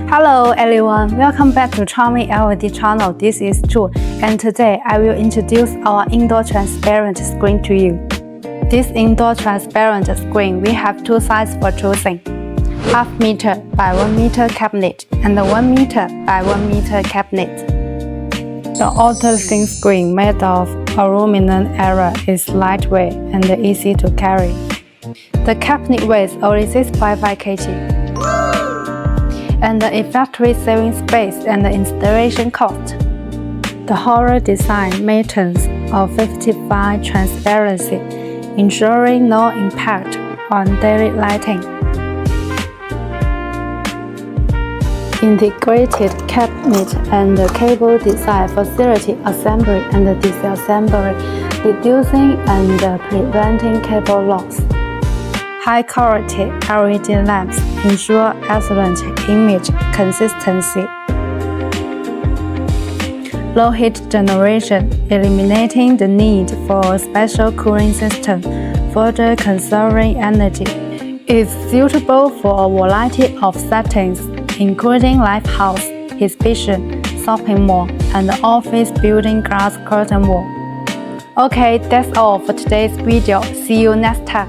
Hello everyone, welcome back to CharmingLED channel. This is Chu, and today I will introduce our indoor transparent screen to you. This indoor transparent screen, we have two sizes for choosing: 0.5 meter by 1 meter cabinet and 1 meter by 1 meter cabinet. The ultra-thin screen made of aluminum alloy is lightweight and easy to carry. The cabinet weighs only 6.5 kg. And the factory saving space and the installation cost. The hollow design maintains a 55 transparency, ensuring no impact on daily lighting. Integrated cabinet and cable design facility assembly and disassembly, reducing and preventing cable loss. High-quality LED lamps ensure excellent image consistency. Low heat generation, eliminating the need for a special cooling system, further conserving energy. It's suitable for a variety of settings, including lifehouse, exhibition, shopping mall, and office building glass curtain wall. Okay, that's all for today's video. See you next time.